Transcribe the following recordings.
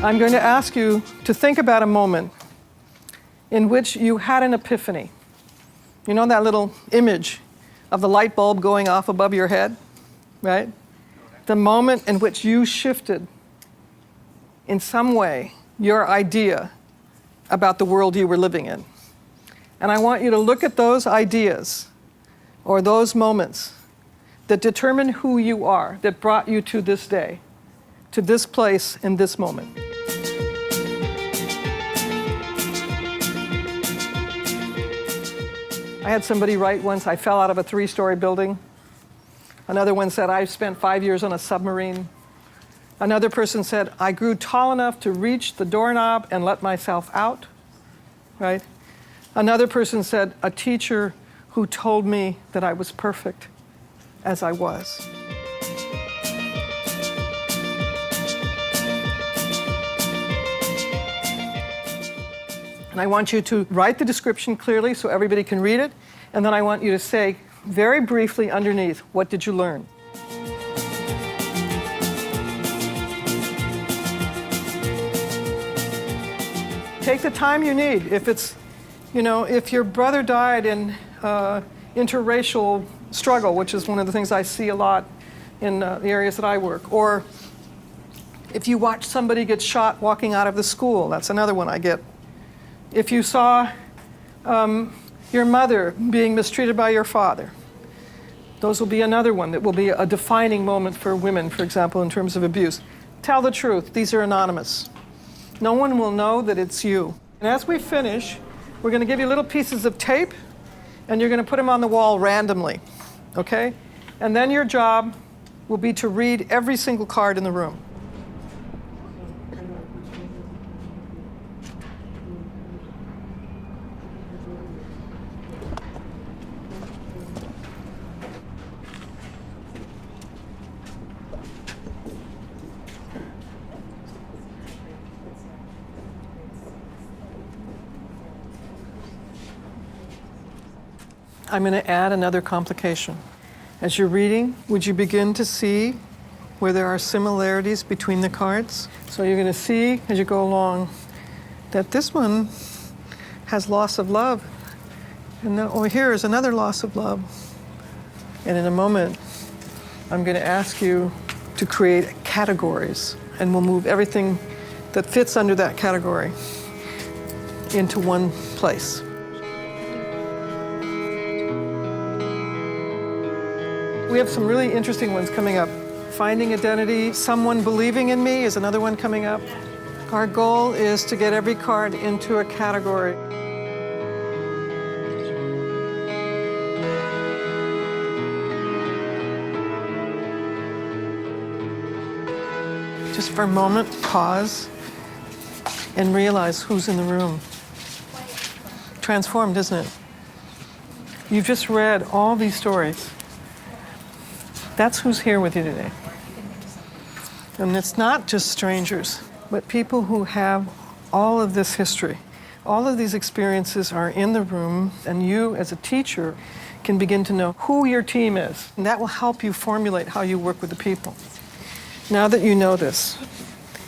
I'm going to ask you to think about a moment in which you had an epiphany. You know that little image of the light bulb going off above your head, right? The moment in which you shifted in some way your idea about the world you were living in. And I want you to look at those ideas or those moments that determine who you are, that brought you to this day, to this place in this moment. I had somebody write once, I fell out of a 3-story building. Another one said, I spent 5 years on a submarine. Another person said, I grew tall enough to reach the doorknob and let myself out, right? Another person said, a teacher who told me that I was perfect as I was. And I want you to write the description clearly so everybody can read it. And then I want you to say very briefly underneath, what did you learn? Take the time you need. If it's, if your brother died in interracial struggle, which is one of the things I see a lot in the areas that I work, or if you watch somebody get shot walking out of the school, that's another one I get. If you saw your mother being mistreated by your father, those will be another one that will be a defining moment for women, for example, in terms of abuse. Tell the truth. These are anonymous. No one will know that it's you. And as we finish, we're going to give you little pieces of tape, and you're going to put them on the wall randomly, okay? And then your job will be to read every single card in the room. I'm going to add another complication. As you're reading, would you begin to see where there are similarities between the cards? So you're going to see, as you go along, that this one has loss of love. And then over here is another loss of love. And in a moment, I'm going to ask you to create categories. And we'll move everything that fits under that category into one place. We have some really interesting ones coming up. Finding identity, someone believing in me is another one coming up. Our goal is to get every card into a category. Just for a moment, pause and realize who's in the room. Transformed, isn't it? You've just read all these stories. That's who's here with you today. And it's not just strangers, but people who have all of this history. All of these experiences are in the room, and you as a teacher can begin to know who your team is. And that will help you formulate how you work with the people. Now that you know this,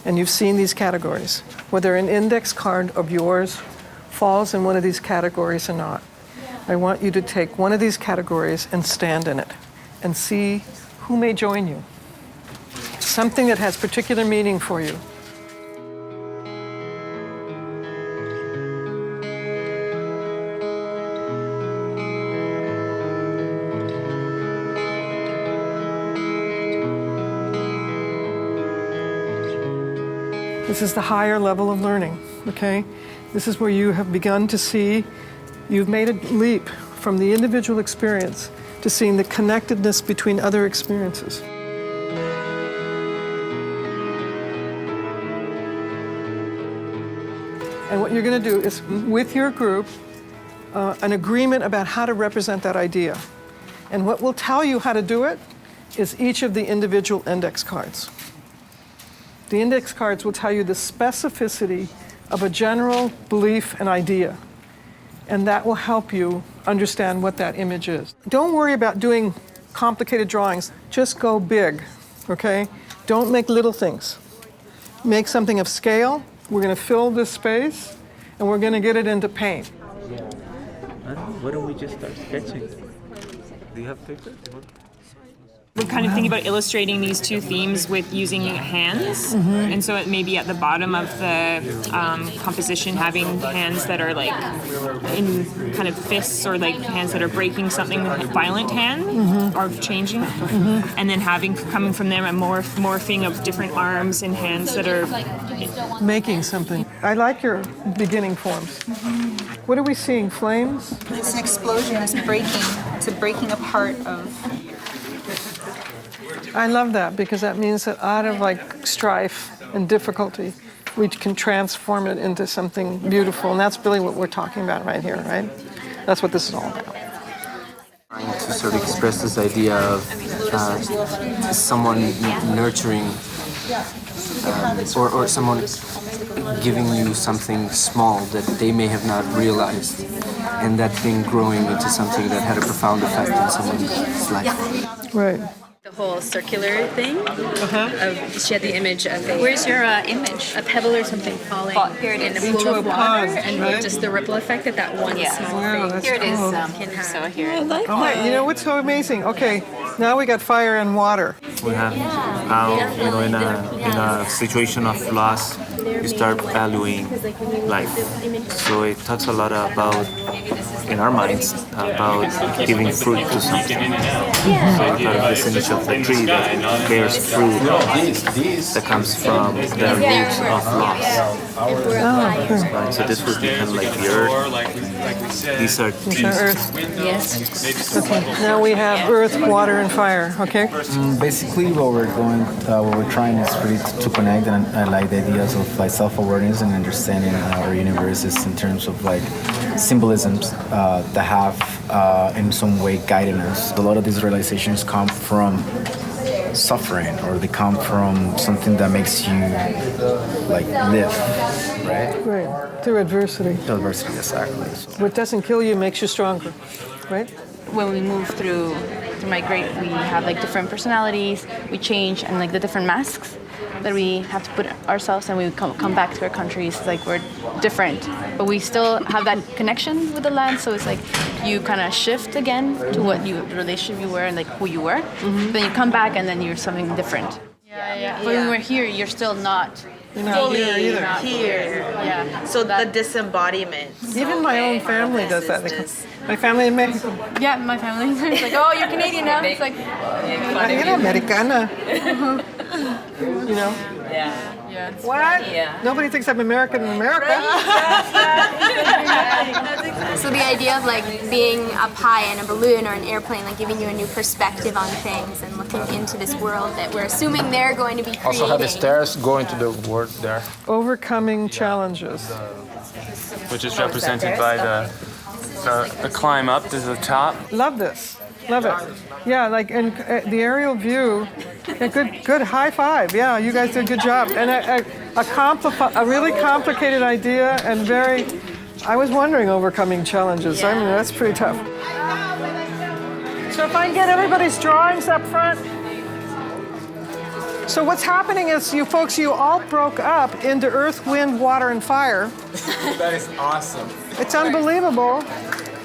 and you've seen these categories, whether an index card of yours falls in one of these categories or not, I want you to take one of these categories and stand in it and see who may join you. Something that has particular meaning for you. This is the higher level of learning, okay? This is where you have begun to see, you've made a leap from the individual experience to seeing the connectedness between other experiences. And what you're going to do is, with your group, an agreement about how to represent that idea. And what will tell you how to do it is each of the individual index cards. The index cards will tell you the specificity of a general belief and idea. And that will help you understand what that image is. Don't worry about doing complicated drawings. Just go big, okay? Don't make little things. make something of scale. We're going to fill this space, and we're going to get it into paint. Yeah. Why don't we just start sketching? Do you have paper? We're kind of thinking about illustrating these two themes with using hands, and so it may be at the bottom of the composition having hands that are like in kind of fists, or like hands that are breaking something with a violent hand, or changing, and then having coming from them a morphing of different arms and hands that are Making something. I like your beginning forms. What are we seeing? Flames? It's an explosion, it's breaking. It's a breaking apart of... I love that, because that means that out of like strife and difficulty, we can transform it into something beautiful. And that's really what we're talking about right here, right? That's what this is all about. Trying to sort of express this idea of someone nurturing or someone giving you something small that they may have not realized, and that thing growing into something that had a profound effect on someone's life. Right. The whole circular thing. She had the image of a... Where's your image? A pebble or something falling Here it is. in a pool of water, pond, and right? just the ripple effect that one small Wow, thing that's Here it is. cool. can have. So here. Oh my, you know what's so amazing? Okay, now we got fire and water. We have how, in a situation of loss, you start valuing life. So it talks a lot about, in our minds, about giving fruit to something. So you have this image of the tree that bears fruit that comes from the roots of loss. Right, so this would be kind of like the earth. These are These are trees. earth. Yes. Okay, now we have earth, water, and fire, okay? Basically, what we're trying is really to connect, and I like the ideas of like self-awareness and understanding our universes in terms of like symbolisms that have in some way guided us. A lot of these realizations come from suffering, or they come from something that makes you like live, right? Right, through adversity. Adversity, exactly. So. What doesn't kill you makes you stronger, right? When we move through migrate, we have like different personalities, we change, and like the different masks that we have to put ourselves, and we come back to our countries, like we're different, but we still have that connection with the land. So it's like you kind of shift again to what the relationship you were and like who you were. Then you come back and then you're something different. But when we're here, you're still not. You're not here either. Not here. Yeah. So the disembodiment. Even my own family does that. My family in Mexico. Yeah, my family is like, oh, you're Canadian now. It's like, You're Americana. You know? Yeah. What? Yeah. Nobody thinks I'm American in America. So the idea of like being a pie in a balloon or an airplane, like giving you a new perspective on things and looking into this world that we're assuming they're going to be creating. Also have the stairs going to the word there. Overcoming challenges. Which is represented by the climb up to the top. Love this. Love it. Yeah, like, and the aerial view, yeah, good high five. Yeah, you guys did a good job. And a really complicated idea, and I was wondering overcoming challenges. I mean, that's pretty tough. So if I can get everybody's drawings up front. So what's happening is you folks, you all broke up into earth, wind, water, and fire. That is awesome. It's unbelievable.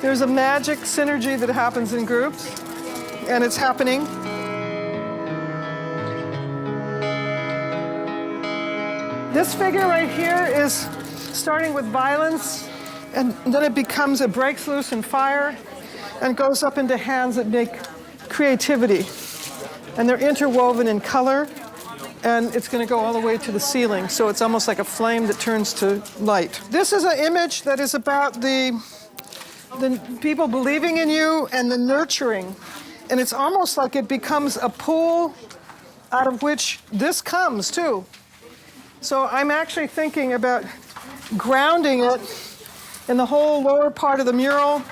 There's a magic synergy that happens in groups, and it's happening. This figure right here is starting with violence, and then it breaks loose in fire, and goes up into hands that make creativity. And they're interwoven in color, and it's going to go all the way to the ceiling, so it's almost like a flame that turns to light. This is an image that is about the people believing in you and the nurturing. And it's almost like it becomes a pool out of which this comes too. So I'm actually thinking about grounding it in the whole lower part of the mural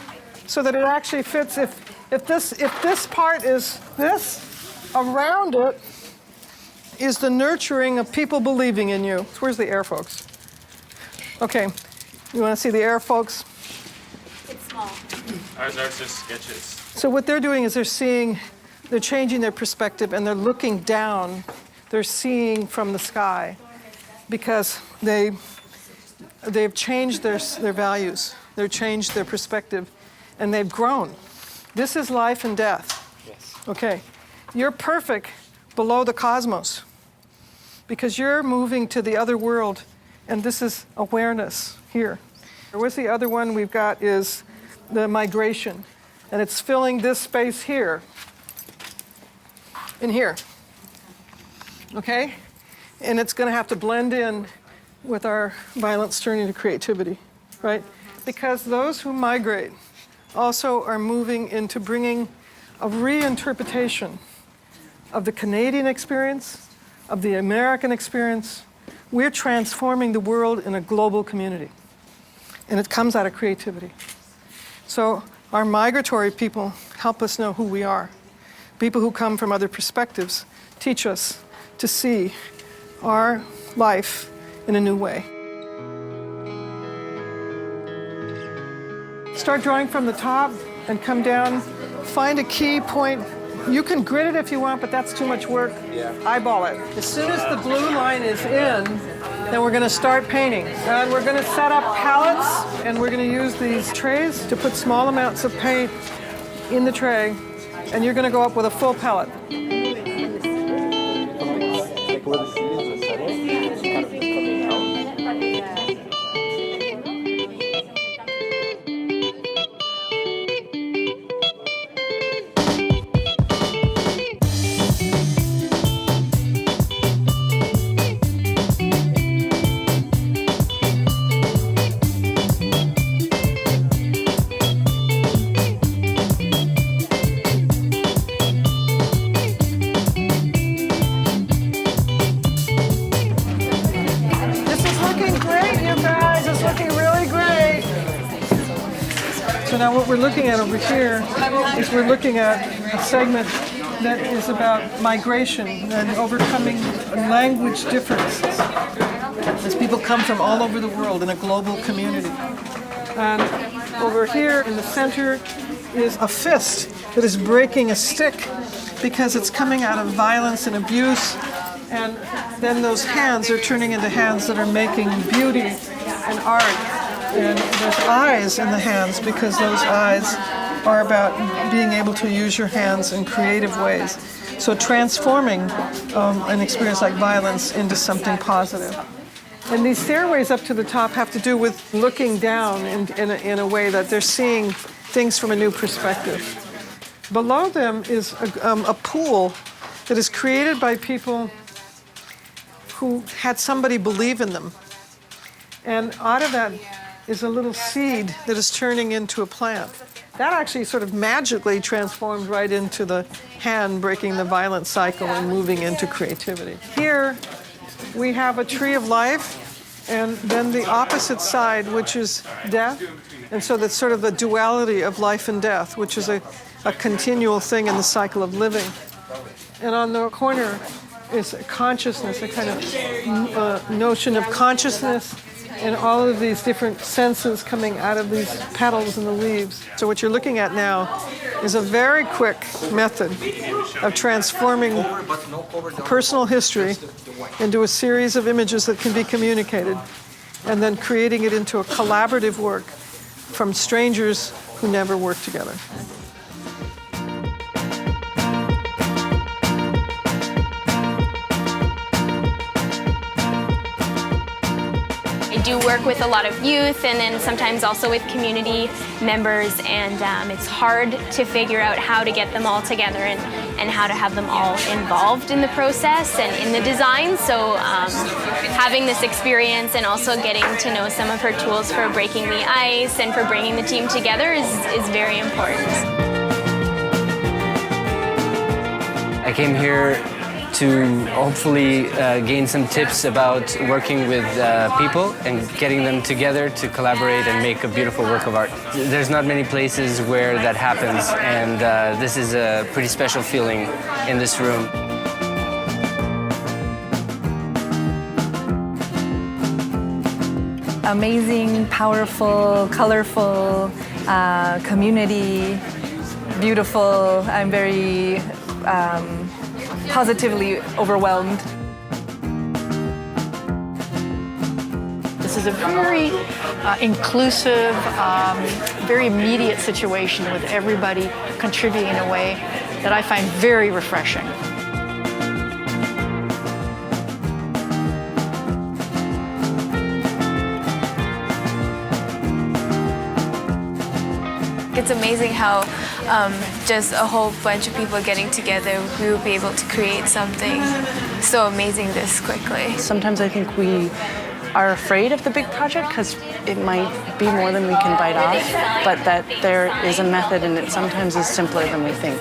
so that it actually fits. If this part is this, around it is the nurturing of people believing in you. Where's the air, folks? Okay, you want to see the air, folks? Ours are just sketches. So what they're doing is they're changing their perspective, and they're looking down. They're seeing from the sky. because they've changed their values, they've changed their perspective, and they've grown. This is life and death. Yes. Okay, you're perfect below the cosmos because you're moving to the other world, and this is awareness here. What's the other one we've got is the migration, and it's filling this space here and here. Okay? And it's going to have to blend in with our violence turning to creativity, right? Because those who migrate also are moving into bringing a reinterpretation of the Canadian experience, of the American experience. We're transforming the world in a global community. And it comes out of creativity. So our migratory people help us know who we are. People who come from other perspectives teach us to see our life in a new way. Start drawing from the top and come down. Find a key point. You can grid it if you want, but that's too much work. Yeah. Eyeball it. As soon as the blue line is in, then we're going to start painting. And we're going to set up palettes, and we're going to use these trays to put small amounts of paint in the tray, and you're going to go up with a full palette. So now what we're looking at over here is we're looking at a segment that is about migration and overcoming language differences as people come from all over the world in a global community. And over here in the center is a fist that is breaking a stick because it's coming out of violence and abuse, and then those hands are turning into hands that are making beauty and art. And there's eyes in the hands because those eyes are about being able to use your hands in creative ways. So transforming an experience like violence into something positive. And these stairways up to the top have to do with looking down in a way that they're seeing things from a new perspective. Below them is a pool that is created by people who had somebody believe in them. And out of that is a little seed that is turning into a plant. That actually sort of magically transformed right into the hand breaking the violent cycle and moving into creativity. Here we have a tree of life, and then the opposite side, which is death. And so that's sort of the duality of life and death, which is a continual thing in the cycle of living. And on the corner is consciousness, a kind of notion of consciousness, and all of these different senses coming out of these petals and the leaves. So what you're looking at now is a very quick method of transforming personal history into a series of images that can be communicated, and then creating it into a collaborative work from strangers who never worked together. I do work with a lot of youth and then sometimes also with community members, and it's hard to figure out how to get them all together and how to have them all involved in the process and in the design. So having this experience and also getting to know some of her tools for breaking the ice and for bringing the team together is very important. I came here to hopefully gain some tips about working with people and getting them together to collaborate and make a beautiful work of art. There's not many places where that happens, and this is a pretty special feeling in this room. Amazing, powerful, colorful, community, beautiful. I'm very positively overwhelmed. This is a very inclusive, very immediate situation with everybody contributing in a way that I find very refreshing. It's amazing how just a whole bunch of people getting together, we will be able to create something so amazing this quickly. Sometimes I think we are afraid of the big project because it might be more than we can bite off, but that there is a method and it sometimes is simpler than we think.